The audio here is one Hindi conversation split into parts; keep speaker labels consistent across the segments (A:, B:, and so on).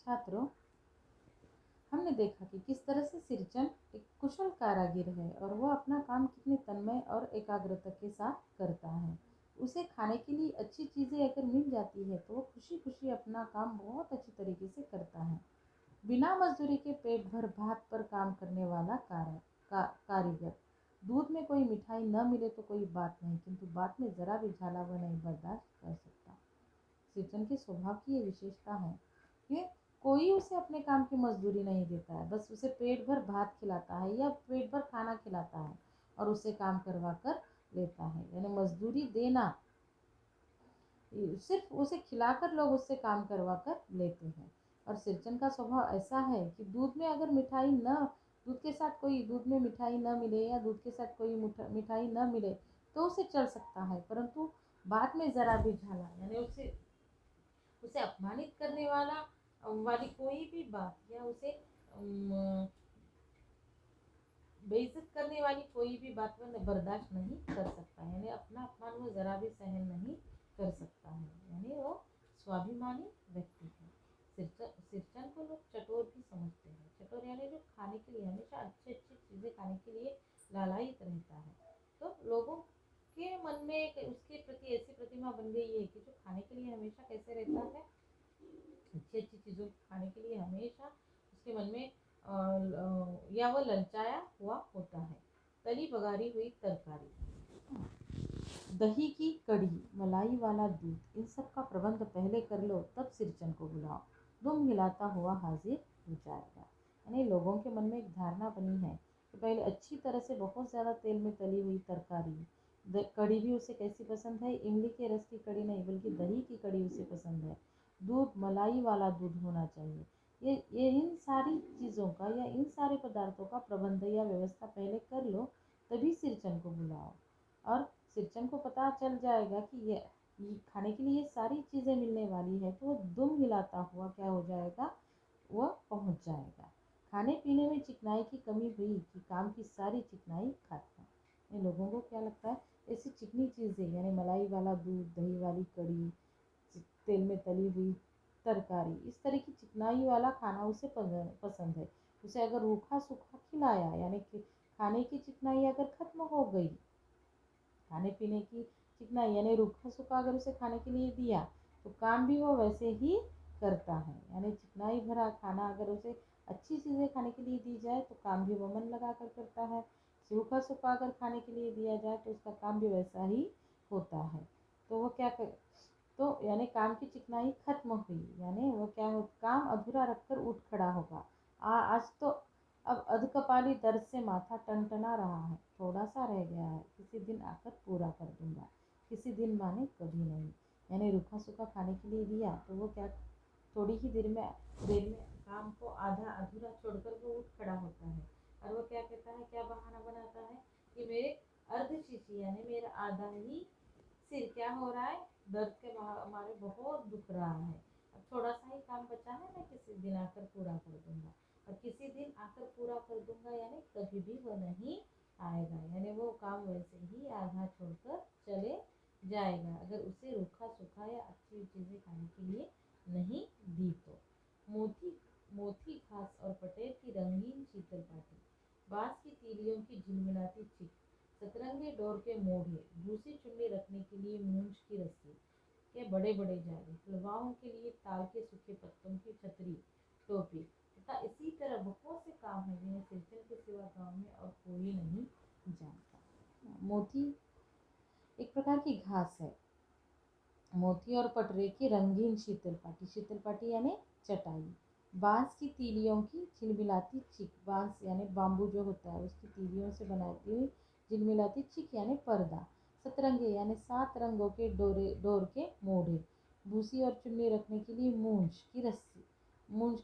A: छात्रों, हमने देखा कि किस तरह से सिरचन एक कुशल कारागिर है और वह अपना काम कितने तन्मय और एकाग्रता के साथ करता है। उसे खाने के लिए अच्छी चीज़ें अगर मिल जाती है तो वो खुशी खुशी अपना काम बहुत अच्छी तरीके से करता है। बिना मजदूरी के पेट भर भात पर काम करने वाला कारीगर। दूध में कोई मिठाई न मिले तो कोई बात नहीं, किंतु बात में जरा भी झाला वह नहीं बर्दाश्त कर सकता। सिरचन के स्वभाव की ये विशेषता है कि कोई उसे अपने काम की मजदूरी नहीं देता है, बस उसे पेट भर भात खिलाता है या पेट भर खाना खिलाता है और उसे काम करवा कर लेता है। यानी मजदूरी देना, सिर्फ उसे खिलाकर लोग उससे काम करवा कर लेते हैं। और सिरचन का स्वभाव ऐसा है कि दूध के साथ कोई दूध में मिठाई न मिले या दूध के साथ कोई मिठाई न मिले तो उसे चल सकता है, परंतु बाद में जरा भी झाला यानी उसे उसे अपमानित करने वाली कोई भी बात या उसे बेइज्जत करने वाली कोई भी बात वह बर्दाश्त नहीं कर सकता है। यानी अपना अपमान वो जरा भी सहन नहीं कर सकता है। यानी वो स्वाभिमानी व्यक्ति है। सिरचन को लोग चटोर भी समझते हैं। चटोर यानी जो खाने के लिए हमेशा अच्छी अच्छी चीजें खाने के लिए लालायित रहता है। तो लोगों के मन में एक उसके प्रति ऐसी प्रतिमा बन गई है कि जो खाने के लिए हमेशा कैसे रहता है, अच्छी अच्छी चीज़ों खाने के लिए हमेशा उसके मन में या वो ललचाया हुआ होता है। तली बघारी हुई तरकारी, दही की कड़ी, मलाई वाला दूध, इन सब का प्रबंध पहले कर लो, तब सिरचन को बुलाओ, दुम हिलाता हुआ हाजिर हो जाएगा। यानी लोगों के मन में एक धारणा बनी है कि पहले अच्छी तरह से बहुत ज़्यादा तेल में तली हुई तरकारी, कड़ी भी उसे कैसी पसंद है, इमली के रस की कड़ी नहीं बल्कि दही की कड़ी उसे पसंद है। दूध मलाई वाला दूध होना चाहिए। ये इन सारी चीज़ों का या इन सारे पदार्थों का प्रबंध या व्यवस्था पहले कर लो, तभी सिरचन को बुलाओ। और सिरचन को पता चल जाएगा कि ये खाने के लिए ये सारी चीज़ें मिलने वाली है, तो वो दुम हिलाता हुआ क्या हो जाएगा, वह पहुंच जाएगा। खाने पीने में चिकनाई की कमी हुई कि काम की सारी चिकनाई खाता। इन लोगों को क्या लगता है, ऐसी चिकनी चीज़ें यानी मलाई वाला दूध, दही वाली कड़ी, तेल में तली हुई तरकारी, इस तरह की चिकनाई वाला खाना उसे पसंद है। उसे अगर रूखा सूखा खिलाया यानी कि खाने की चिकनाई अगर खत्म हो गई, खाने पीने की चिकनाई यानी रूखा सूखा अगर उसे खाने के लिए दिया तो काम भी वो वैसे ही करता है। यानी चिकनाई भरा खाना अगर उसे अच्छी चीज़ें खाने के लिए दी जाए तो काम भी वो मन लगा कर करता है। सूखा सूखा अगर खाने के लिए दिया जाए तो उसका काम भी वैसा ही होता है। तो वो क्या कर तो यानी काम की चिकनाई खत्म हुई, यानी वो क्या हो, काम अधूरा रखकर उठ खड़ा होगा। आज तो अब अधकपाली दर्द से माथा टनटना रहा है, थोड़ा सा रह गया है, किसी दिन आकर पूरा कर दूंगा। किसी दिन माने कभी नहीं। यानी रूखा सूखा खाने के लिए दिया तो वो क्या, थोड़ी ही देर में काम को आधा अधूरा छोड़कर वो उठ खड़ा होता है। और वो क्या कहता है, क्या बहाना बनाता है कि मेरे अर्ध शीशी यानी मेरा आधा ही सिर क्या हो रहा है, दर्द के मारे बहुत दुख रहा है। अब थोड़ा सा ही काम बचा है, मैं किसी दिन आकर पूरा कर दूंगा। और किसी दिन आकर पूरा कर दूंगा यानी कभी भी वो नहीं आएगा। यानी वो काम वैसे ही आधा छोड़कर चले जाएगा अगर उसे रूखा सूखा या अच्छी चीज़ें खाने के लिए नहीं दी तो। मोती मोती घास और पटेल की रंगीन शीतल पाटी, बांस की तीलियों की झिलमिलाती चिक, सतरंगे डोर के मोढ़े, भूसी चुन्नी रखने के लिए मूंछ की रस्सी के बड़े बड़े जाले, हलवाओं के लिए ताल के सूखे पत्तों की छतरी टोपी तथा इसी तरह बहुत से काम हैं जिन्हें सिरचन के सिवा गांव में और कोई नहीं जानता। मोती एक प्रकार की घास है। मोती और पटरे की रंगीन शीतल पाटी यानी चटाई, बांस की तीलियों की झिलमिलाती चिक, बांस यानी बाम्बू जो होता है उसकी तीलियों से बनाती हुई झिलमिलाती चिक यानी पर्दा, सतरंगे यानी 7 रंगों के डोर के मोढ़े, भूसी और चुन्नी रखने के लिए मूंछ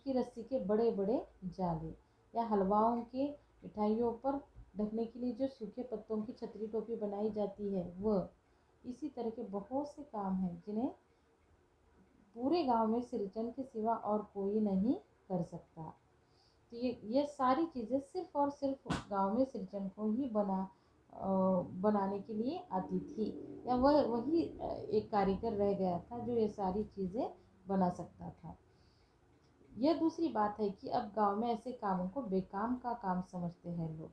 A: की रस्सी के बड़े बड़े जाले, या हलवाओं के मिठाइयों पर ढकने के लिए जो सूखे पत्तों की छतरी टोपी बनाई जाती है वह। इसी तरह के बहुत से काम हैं जिन्हें पूरे गांव में सिरचन के सिवा और कोई नहीं कर सकता। तो ये सारी चीज़ें सिर्फ और सिर्फ गांव में सिरचन को ही बनाने के लिए आती थी, या वही एक कारीगर रह गया था जो ये सारी चीज़ें बना सकता था। यह दूसरी बात है कि अब गांव में ऐसे कामों को बेकाम का काम समझते हैं लोग।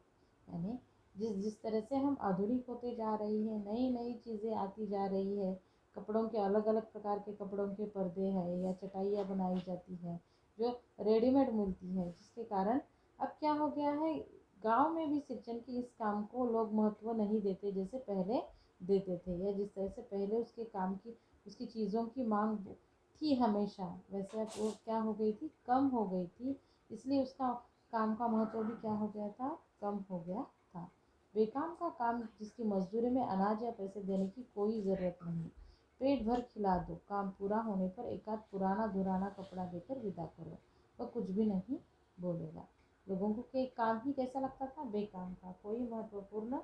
A: यानी जिस जिस तरह से हम आधुनिक होते जा रही हैं, नई नई चीज़ें आती जा रही है, कपड़ों के अलग अलग प्रकार के कपड़ों के पर्दे हैं या चटाइयाँ बनाई जाती हैं जो रेडीमेड मिलती है, जिसके कारण अब क्या हो गया है, गांव में भी सिंचन के इस काम को लोग महत्व नहीं देते जैसे पहले देते थे, या जिस तरह से पहले उसके काम की उसकी चीज़ों की मांग थी हमेशा, वैसे अब वो क्या हो गई थी, कम हो गई थी। इसलिए उसका काम का महत्व भी क्या हो गया था, कम हो गया था। बेकाम का काम जिसकी मजदूरी में अनाज या पैसे देने की कोई ज़रूरत नहीं, पेट भर खिला दो, काम पूरा होने पर एक आध पुराना धुराना कपड़ा देकर विदा करो, वह कुछ भी नहीं बोलेगा। लोगों को के काम ही कैसा लगता था, बेकाम का, कोई महत्वपूर्ण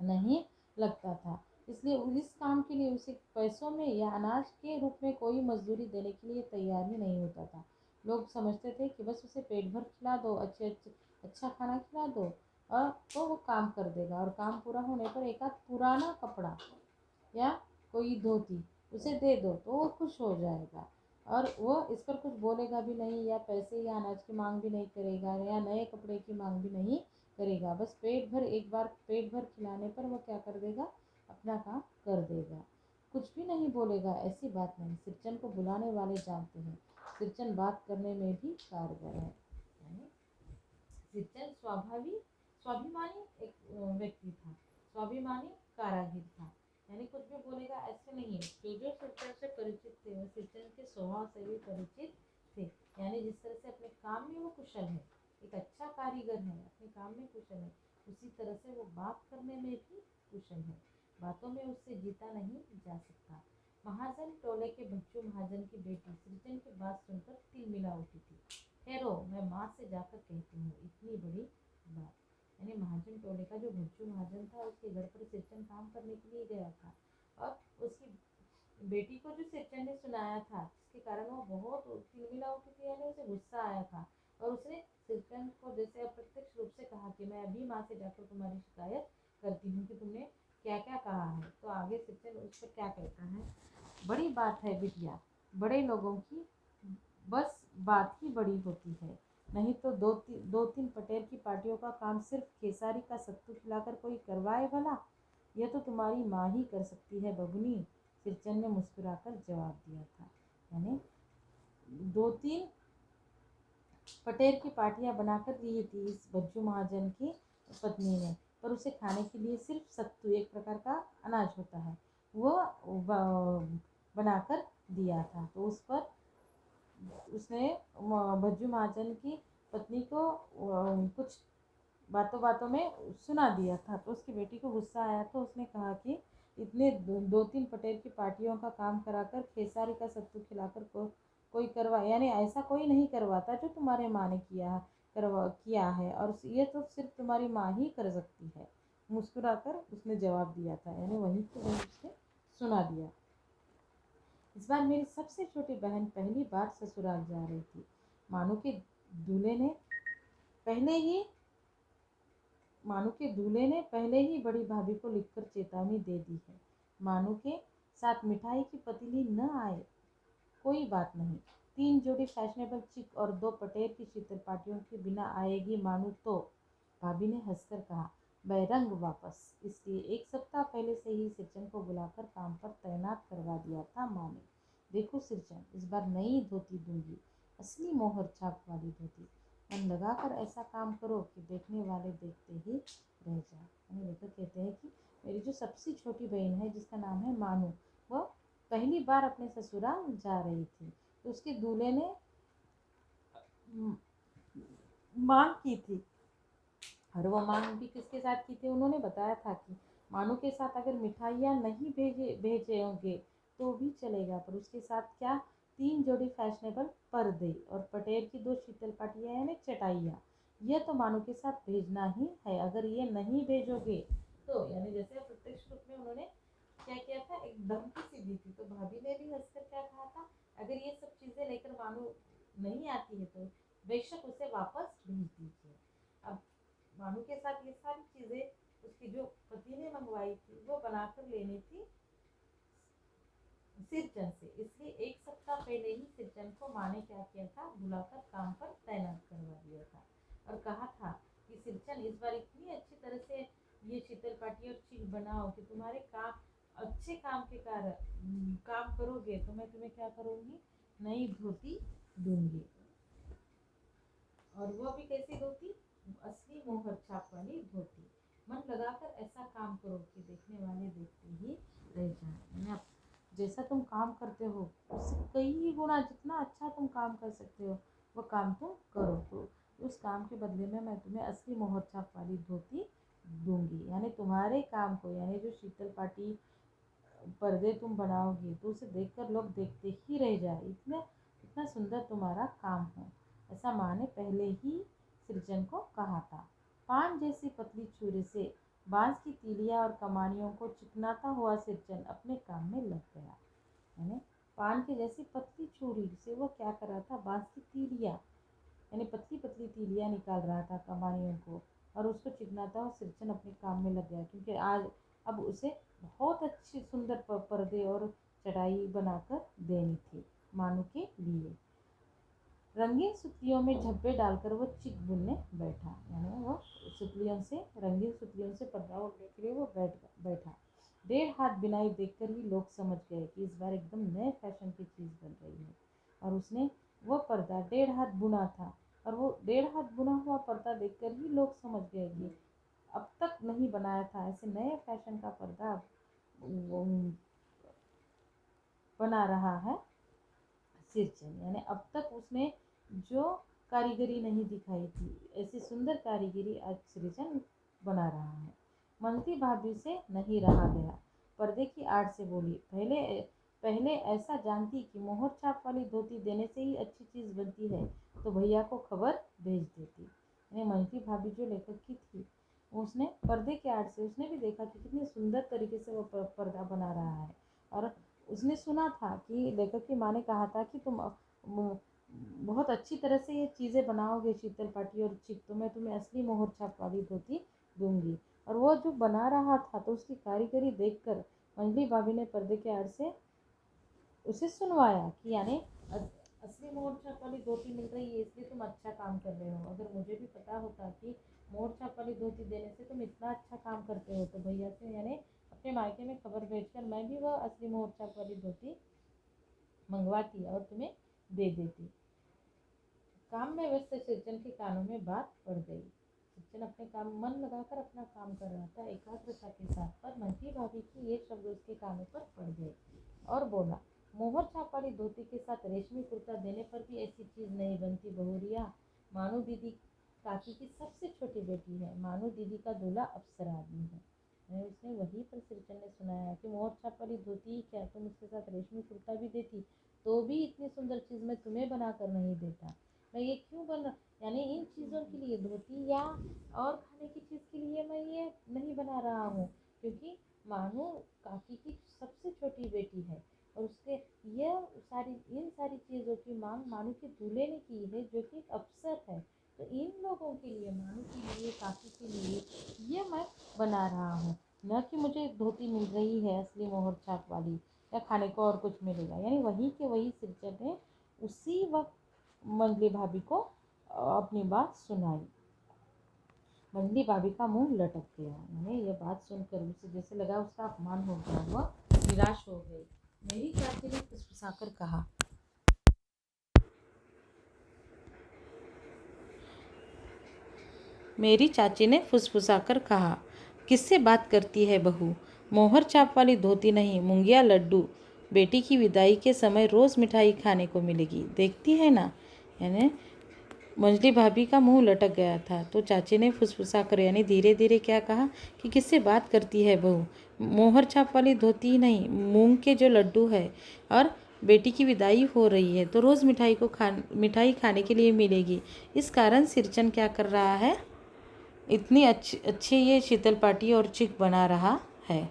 A: नहीं लगता था। इसलिए इस काम के लिए उसे पैसों में या अनाज के रूप में कोई मजदूरी देने के लिए तैयार ही नहीं होता था। लोग समझते थे कि बस उसे पेट भर खिला दो, अच्छे अच्छे अच्छा खाना खिला दो, और तो वो काम कर देगा, और काम पूरा होने पर एक आध पुराना कपड़ा या कोई धोती उसे दे दो तो वो खुश हो जाएगा, और वो इस पर कुछ बोलेगा भी नहीं, या पैसे या अनाज की मांग भी नहीं करेगा, या नए कपड़े की मांग भी नहीं करेगा। बस पेट भर, एक बार पेट भर खिलाने पर वो क्या कर देगा, अपना काम कर देगा, कुछ भी नहीं बोलेगा। ऐसी बात नहीं, सिरचन को बुलाने वाले जानते हैं, सिरचन बात करने में भी कारगर है। यानी सिरचन स्वाभिमानी एक व्यक्ति था, स्वाभिमानी कारागिर था। यानी कुछ भी बोलेगा ऐसे नहीं है। जो सिरचन से परिचित थे वो सिरचन के स्वभाव से भी परिचित थे। यानी जिस तरह से अपने काम में वो कुशल है, एक अच्छा कारीगर है, अपने काम में कुशल है, उसी तरह से वो बात करने में भी कुशल है। बातों में उससे जीता नहीं जा सकता। महाजन टोले के बच्चू महाजन की बेटी सृजन की बात सुनकर तिलमिला उठी थी। ठहरो, मैं माँ से जाकर कहती हूँ, इतनी बड़ी बात। यानी महाजन टोले का जो भज्जू महाजन था उसके घर पर सिरचन काम करने के लिए गया था, और उसकी बेटी को जो सिरचन ने सुनाया था जिसके कारण वो बहुत तिलमिला उठी थी, यानी उसे गुस्सा आया था, और उसने सिरचन को जैसे अप्रत्यक्ष रूप से कहा कि मैं अभी माँ से जाकर तुम्हारी शिकायत करती हूँ कि तुमने क्या क्या कहा है। तो आगे सिरचन उस पर क्या कहता है, बड़ी बात है बिटिया, बड़े लोगों की बस बात ही बड़ी होती है, नहीं तो दो तीन पटेल की पार्टियों का काम सिर्फ खेसारी का सत्तू खिलाकर कोई करवाए भला, यह तो तुम्हारी माँ ही कर सकती है बबुनी, सिरचन ने मुस्कुराकर जवाब दिया था। यानी दो तीन पटेल की पार्टियां बनाकर दी थी इस बज्जू महाजन की पत्नी ने, पर उसे खाने के लिए सिर्फ सत्तू, एक प्रकार का अनाज होता है, वो बनाकर दिया था। तो उस पर उसने भज्जू महाजन की पत्नी को कुछ बातों बातों में सुना दिया था। तो उसकी बेटी को गुस्सा आया, तो उसने कहा कि इतने दो तीन पटेल की पार्टियों का काम कराकर खेसारी का सत्तू खिलाकर कोई करवा, यानी ऐसा कोई नहीं करवाता जो तुम्हारे माँ ने किया है, और ये तो सिर्फ तुम्हारी माँ ही कर सकती है, मुस्कुराकर उसने जवाब दिया था। यानी वहीं तो वहीं उसने सुना दिया। इस बार मेरी सबसे छोटी बहन पहली बार ससुराल जा रही थी। मानो के दूल्हे ने पहले ही मानो के दूल्हे ने पहले ही बड़ी भाभी को लिखकर चेतावनी दे दी है। मानो के साथ मिठाई की पतीली न आए, कोई बात नहीं, 3 जोड़ी फैशनेबल चिक और 2 पटेल की शीतल पार्टियों के बिना आएगी मानू तो। भाभी ने हंसकर कहा, बैरंग वापस। इसलिए 1 सप्ताह पहले से ही सिरचन को बुलाकर काम पर तैनात करवा दिया था माँ ने। देखो सिरचन, इस बार नई धोती दूंगी, असली मोहर छाप वाली धोती। मन लगाकर ऐसा काम करो कि देखने वाले देखते ही रह जाए। लेकर कहते हैं कि मेरी जो सबसे छोटी बहन है जिसका नाम है मानू, वो पहली बार अपने ससुराल जा रही थी, तो उसके दूल्हे ने मांग की थी, और वो मांग भी किसके साथ की थी, उन्होंने बताया था कि मानू के साथ अगर मिठाइयाँ नहीं भेजे होंगे तो भी चलेगा, पर उसके साथ क्या, 3 जोड़ी फैशनेबल पर्दे और पटेल की 2 शीतल पाटियाँ यानी चटाइयाँ, यह तो मानू के साथ भेजना ही है। अगर ये नहीं भेजोगे तो, यानी जैसे प्रत्यक्ष रूप में उन्होंने क्या किया था, एक धमकी सी दी थी। तो भाभी ने भी हंसकर क्या कहा था, अगर ये सब चीजें लेकर मानू नहीं आती है तो बेशक उसे वापस भेज दीजिए। अब मानू के साथ ये सारी चीजें उसकी जो पति ने मंगवाई थी वो बनाकर लेनी थी सिरचन से। इसलिए 1 सप्ताह पहले ही सिरचन को माँ ने क्या किया था, बुलाकर काम पर तैनात करवा दिया था और कहा था कि सिरचन इस बार इतनी अच्छी तरह से ये शीतल पाटी और चीज बनाओ कि तुम्हारे काम अच्छे काम के कारण काम करोगे तो मैं तुम्हें क्या करूँगी, नई धोती दूंगी। और वो भी कैसी धोती, असली मोहर छाप वाली धोती। मन लगाकर ऐसा काम करो कि देखने वाले देखते ही रह जाए। जैसा तुम काम करते हो उससे कई गुना जितना अच्छा तुम काम कर सकते हो वो काम तुम करो, तो उस काम के बदले में मैं तुम्हें असली मोहर छाप वाली धोती दूंगी। यानी तुम्हारे काम को, यानी जो शीतल पाटी पर्दे तुम बनाओगी तो उसे देखकर लोग देखते ही रह जाए, इतना इतना सुंदर तुम्हारा काम है। ऐसा माँ ने पहले ही सृजन को कहा था। पान जैसी पतली छुरी से बांस की तीलियां और कमानियों को चिकनाता हुआ सृजन अपने काम में लग गया। यानी पान की जैसी पतली छुरी से वो क्या कर रहा था, बांस की तीलियां यानी पतली पतली तीलियां निकाल रहा था कमानियों को, और उसको चिकनाता हुआ सृजन अपने काम में लग गया, क्योंकि आज अब उसे बहुत अच्छी सुंदर पर्दे और चटाई बनाकर देनी थी मानू के लिए। रंगीन सुतलियों में झब्बे डालकर वो चिक बुनने बैठा, यानी वो रंगीन सुतलियों से पर्दा ओढ़ने के लिए वो बैठा। 1.5 हाथ बिनाई देखकर ही लोग समझ गए कि इस बार एकदम नए फैशन की चीज़ बन रही है। और उसने वो पर्दा 1.5 हाथ बुना था, और वो 1.5 हाथ बुना हुआ पर्दा देखकर ही लोग समझ गए कि अब तक नहीं बनाया था ऐसे नए फैशन का पर्दा वो बना रहा है सिरचन। यानी अब तक उसने जो कारीगरी नहीं दिखाई थी, ऐसी सुंदर कारीगरी आज सृजन बना रहा है। मंगती भाभी से नहीं रहा गया, पर्दे की आड़ से बोली, पहले ऐसा जानती कि मोहर छाप वाली धोती देने से ही अच्छी चीज़ बनती है तो भैया को खबर भेज देती। यानी मंगती भाभी जो लेखक की थी, उसने पर्दे के आड़ से उसने भी देखा कि कितनी सुंदर तरीके से वो पर्दा बना रहा है, और उसने सुना था कि लेखक की माँ ने कहा था कि तुम बहुत अच्छी तरह से ये चीज़ें बनाओगे शीतल पाटी और चिक, तो मैं तुम्हें असली मोहर छाप वाली धोती दूंगी। और वो जो बना रहा था तो उसकी कारीगरी देखकर मंजली भाभी ने पर्दे के आड़ से उसे सुनवाया कि यानी असली मोहर छाप वाली धोती मिल रही है इसलिए तुम अच्छा काम कर रहे हो। अगर मुझे भी पता होता कि मोहर छाप वाली धोती देने से तुम इतना अच्छा काम करते हो तो भैया से यानी अपने मायके में खबर भेजकर मैं भी वह असली मोहर छाप वाली धोती मंगवाती और तुम्हें दे देती। काम में व्यस्त सृजन के कानों में बात पड़ गई। सृजन अपने काम मन लगाकर अपना काम कर रहा था एकाग्रता के साथ, पर मंत्री भाभी की ये शब्द उसके कानों पर पड़ गए और बोला, मोहर छाप वाली धोती के साथ रेशमी कुर्ता देने पर भी ऐसी चीज नहीं बनती बहुरिया। मानू दीदी काकी की सबसे छोटी बेटी है, मानू दीदी का दूल्हा अप्सरा आदमी है। उसने वहीं पर सृजन ने सुनाया कि मोहर छाप वाली धोती क्या, तुम उसके साथ रेशमी कुर्ता भी देती तो भी इतनी सुंदर चीज मैं तुम्हें बनाकर नहीं देता। मैं ये क्यों बना, यानी इन चीज़ों के लिए धोती या और खाने की चीज़ के लिए मैं ये नहीं बना रहा हूँ, क्योंकि मानू काकी की सबसे छोटी बेटी है और उसके इन सारी चीज़ों की मांग मानू के दूल्हे ने की है जो कि एक अवसर है। तो इन लोगों के लिए, मानू के लिए, काकी के लिए ये मैं बना रहा हूँ, न कि मुझे धोती मिल रही है असली मोहर छाप वाली या खाने को और कुछ मिलेगा। यानी वही के वही सृजन ने उसी वक्त मंजली भाभी को अपनी बात सुनाई। मंजली भाभी का मुंह लटक गया, यानी ये बात सुनकर उसे जैसे लगा उसका अपमान हो गया, वह निराश हो गई। मेरी चाची ने फुसफुसाकर कहा, मेरी चाची ने फुसफुसाकर कहा, किससे बात करती है बहू, मोहर छाप वाली धोती नहीं, मूंगिया लड्डू। बेटी की विदाई के समय रोज़ मिठाई खाने को मिलेगी, देखती है ना। यानी मंजली भाभी का मुंह लटक गया था, तो चाची ने फुसफुसाकर यानी धीरे धीरे क्या कहा कि किससे बात करती है बहू, मोहर छाप वाली धोती ही नहीं, मूंग के जो लड्डू है, और बेटी की विदाई हो रही है तो रोज़ मिठाई खाने के लिए मिलेगी। इस कारण सिरचन क्या कर रहा है, इतनी अच्छी ये शीतल पाटी और चिक बना रहा है।